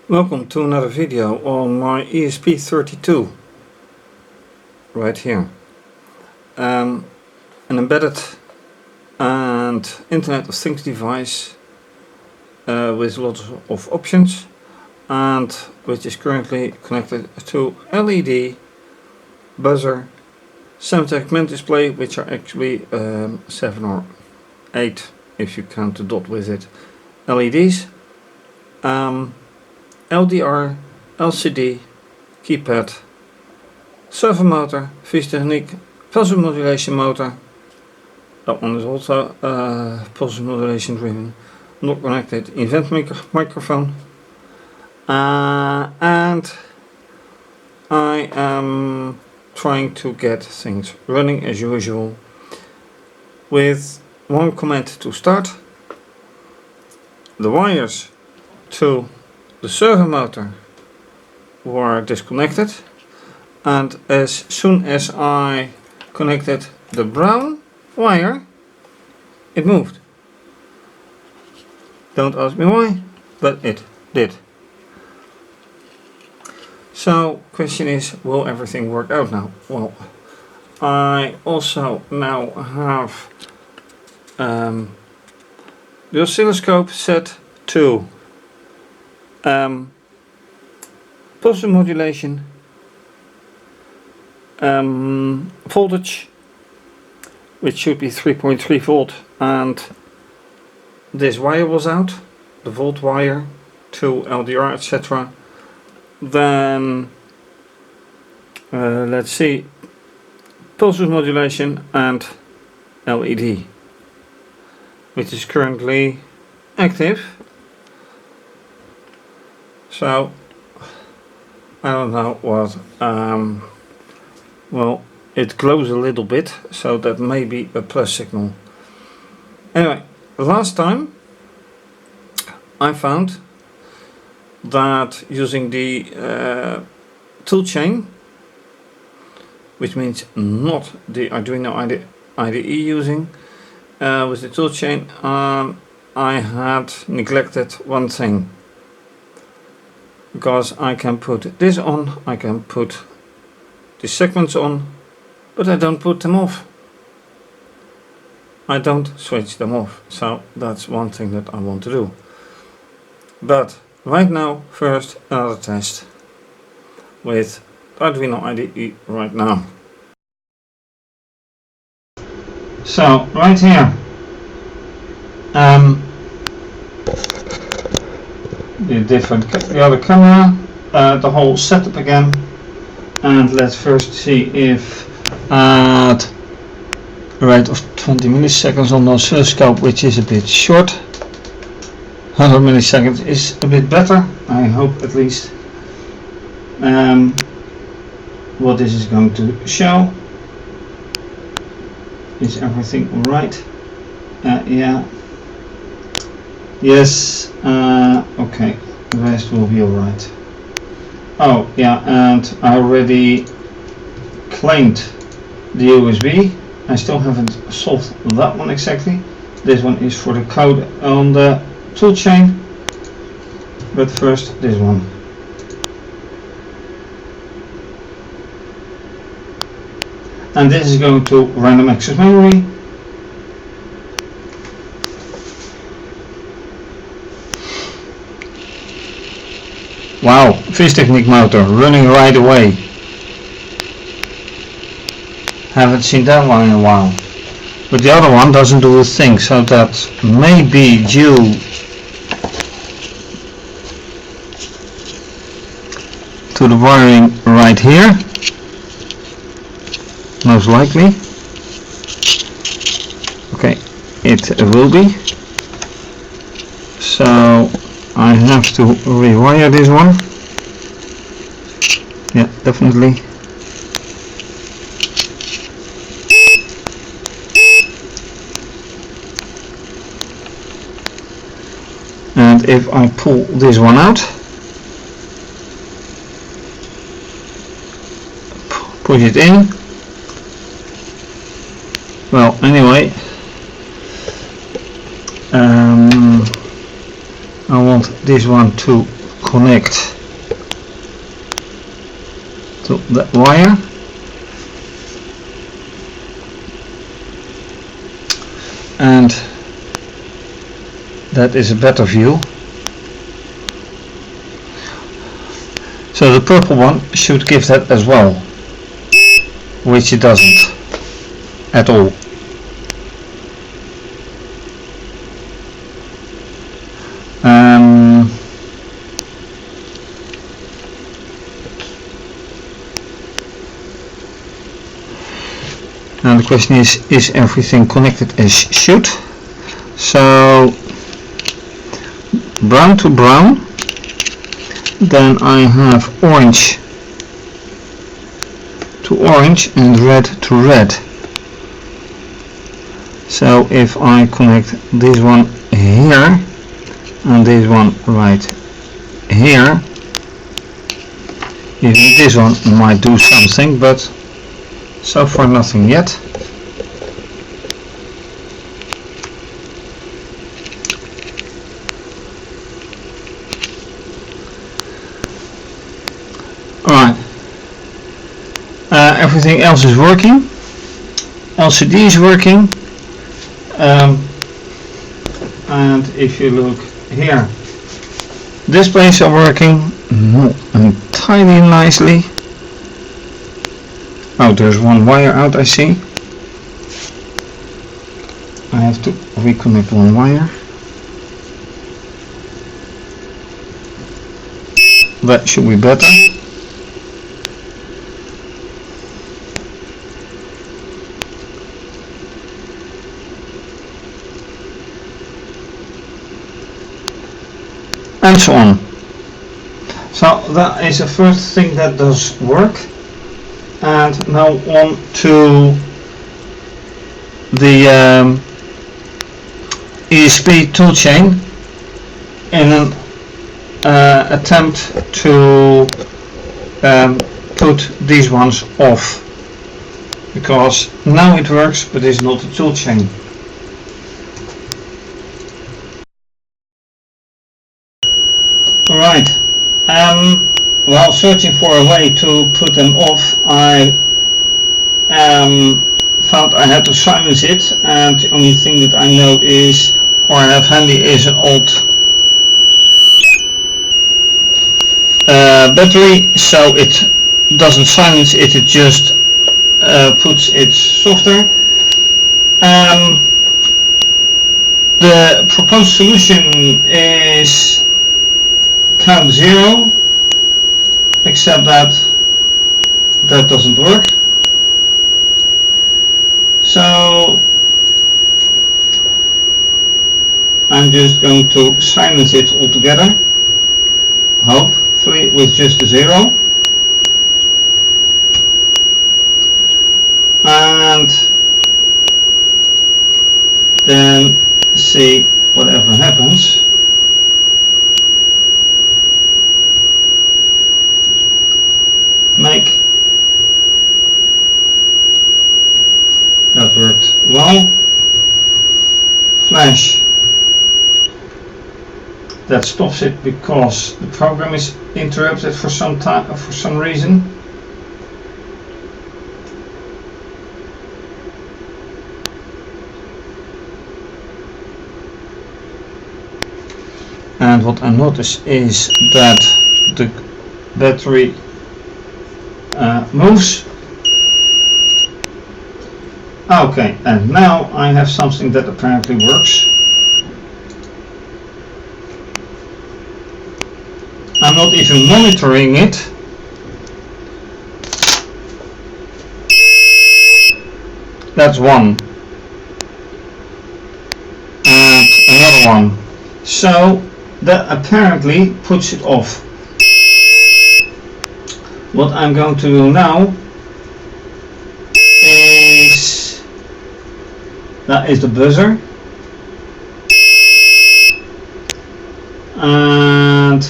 Welcome to another video on my ESP32 right here. An embedded and Internet of Things device with lots of options, and which is currently connected to LED, buzzer, 7segment display, which are actually 7 or 8 if you count the dot with it, LEDs, LDR, LCD, keypad, servo motor, fischertechnik, pulse modulation motor. That one is also pulse modulation driven, not connected event microphone, and I am trying to get things running as usual with one command to start. The wires to the servo motor were disconnected, and as soon as I connected the brown wire, it moved. Don't ask me why, but it did. So question is, will everything work out now? Well, I also now have the oscilloscope set to pulse modulation, voltage, which should be 3.3 volt, and this wire was out, the volt wire to LDR, etc. Then let's see, pulse modulation and LED, which is currently active. So I don't know what, well, it glows a little bit, so that may be a plus signal. Anyway, last time I found that using the toolchain, which means not the ArduinoIDE using, with the toolchain, I had neglected one thing. Because I can put this on, I can put the segments on, but I don't put them off. I don't switch them off. So that's one thing that I want to do. But right now, first another test with ArduinoIDE right now. So right here, the other camera, the whole setup again, and let's first see if at a rate of 20 milliseconds on the oscilloscope, which is a bit short, 100 milliseconds is a bit better, I hope at least. What this is going to show, is everything alright? Yeah. Yes, okay, the rest will be alright. Oh yeah, and I already claimed the USB. I still haven't solved that one exactly. This one is for the code on the toolchain, but first this one. And this is going to random access memory. Wow, fischertechnik motor running right away. Haven't seen that one in a while. But the other one doesn't do a thing, so that may be due to the wiring right here. Most likely. Okay, it will be. So I have to rewire this one. Yeah, definitely. And if I pull this one out, push it in. Well, anyway, I want this one to connect to that wire. And that is a better view. So the purple one should give that as well, which it doesn't at all. Now the question is everything connected as should? So brown to brown, then I have orange to orange and red to red. So if I connect this one here and this one right here, even this one might do something, but so far nothing yet. Alright, everything else is working. LCD is working, and if you look here, displays are working not entirely nicely. Oh, there's one wire out, I see. I have to reconnect one wire. That should be better. And so on. So that is the first thing that does work. And now on to the ESP toolchain in an attempt to put these ones off, because now it works but it's not a toolchain. Alright, while searching for a way to put them off, I found I had to silence it, and the only thing that I know is, or I have handy, is an old battery, so it doesn't silence it, it just puts it softer. The proposed solution is count 0, except that that doesn't work. So I'm just going to silence it altogether, hopefully with just a 0, and then see whatever happens. Make that worked well. Flash, that stops it because the program is interrupted for some time, for some reason. And what I notice is that the battery moves. Okay, and now I have something that apparently works. I'm not even monitoring it. That's one. And another one. So that apparently puts it off. What I'm going to do now is, that is the buzzer, and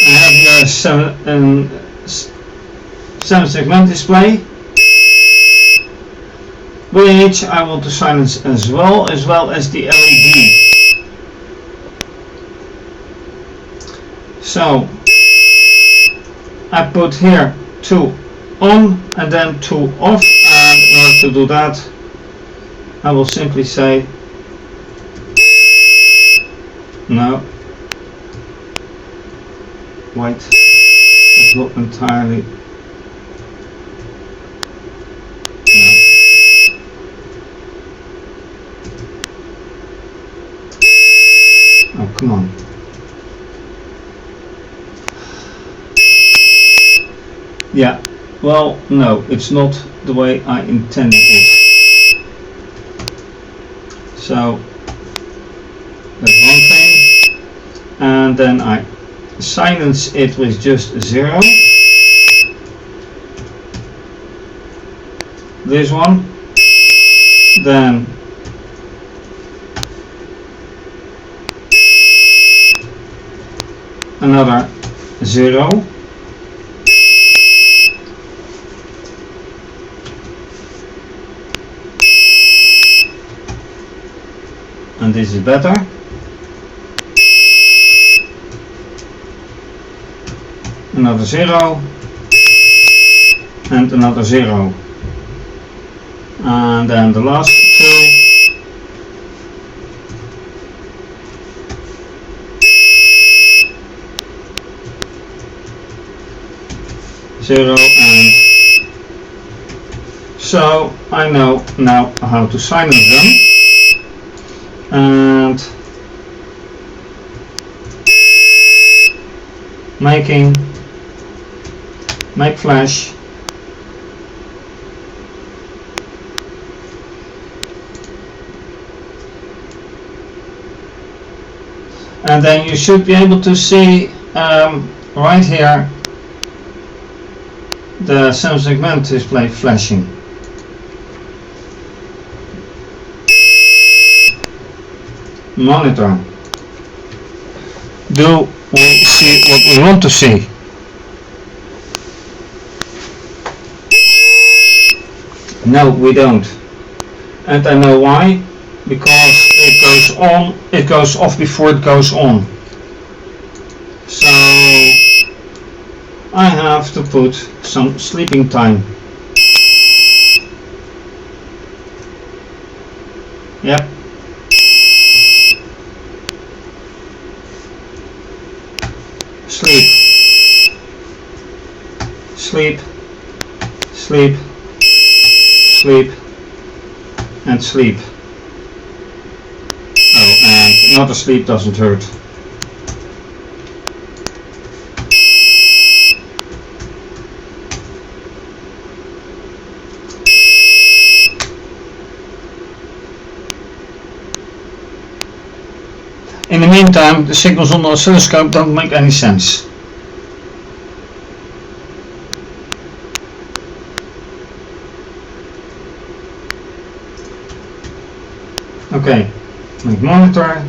I have here a 7-segment display, which I want to silence as well as the LED. So I put here 2 on and then 2 off, and in order to do that I will simply say no, wait, it's not entirely, no. Oh, come on. Yeah, well, no, it's not the way I intended it. So that's one thing, and then I silence it with just 0. This one, then another 0, and this is better. Another 0 and another 0, and then the last 2. Zero, and so I know now how to silence them, and make flash, and then you should be able to see right here the 7-segment display flashing. Monitor. Do we see what we want to see? No, we don't. And I know why. Because it goes on, it goes off before it goes on. So I have to put some sleeping time. Yep. Sleep. Sleep. Sleep. Sleep. And sleep. Oh, and not asleep doesn't hurt. In the meantime, the signals on the oscilloscope don't make any sense. Okay, make monitor.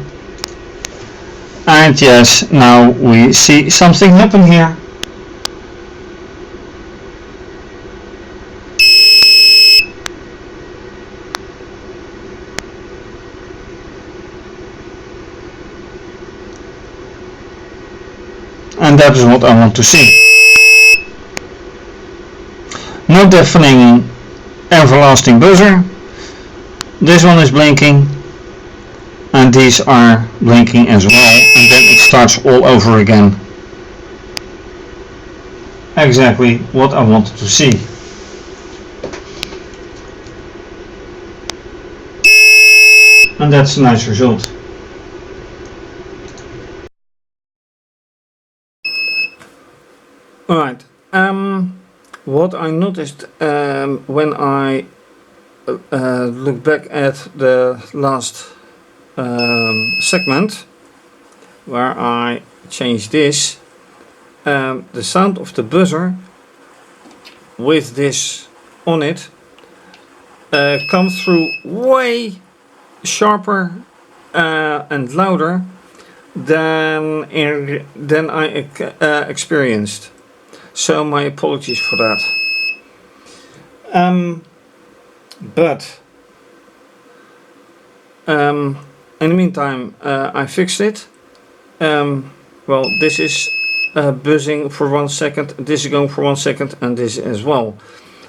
And yes, now we see something happen here. And that is what I want to see. No deafening everlasting buzzer. This one is blinking, and these are blinking as well, and then it starts all over again. Exactly what I wanted to see. And that's a nice result. Alright, what I noticed when I look back at the last segment where I changed this, the sound of the buzzer with this on it comes through way sharper and louder than I experienced. So my apologies for that. But in the meantime, I fixed it. Well, this is buzzing for 1 second, this is going for 1 second, and this as well.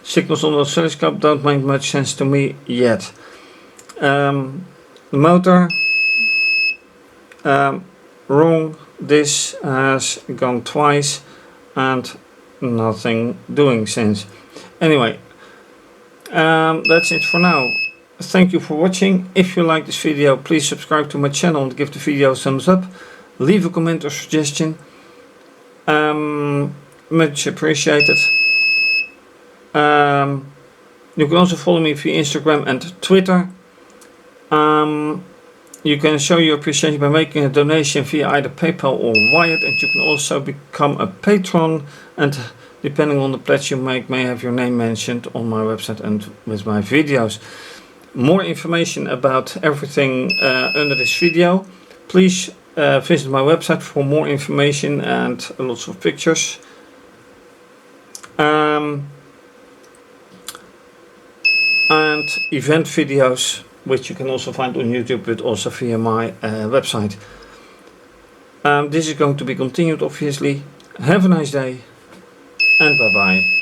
Signals on the oscilloscope don't make much sense to me yet. The motor, wrong, this has gone twice and nothing doing since. Anyway, that's it for now. Thank you for watching. If you like this video, please subscribe to my channel and give the video a thumbs up. Leave a comment or suggestion. Much appreciated. You can also follow me via Instagram and Twitter. You can show your appreciation by making a donation via either PayPal or Wired, and you can also become a patron, and depending on the pledge you make, may have your name mentioned on my website and with my videos. More information about everything under this video, please visit my website for more information and lots of pictures. And event videos, which you can also find on YouTube, but also via my website. This is going to be continued, obviously. Have a nice day, and bye bye.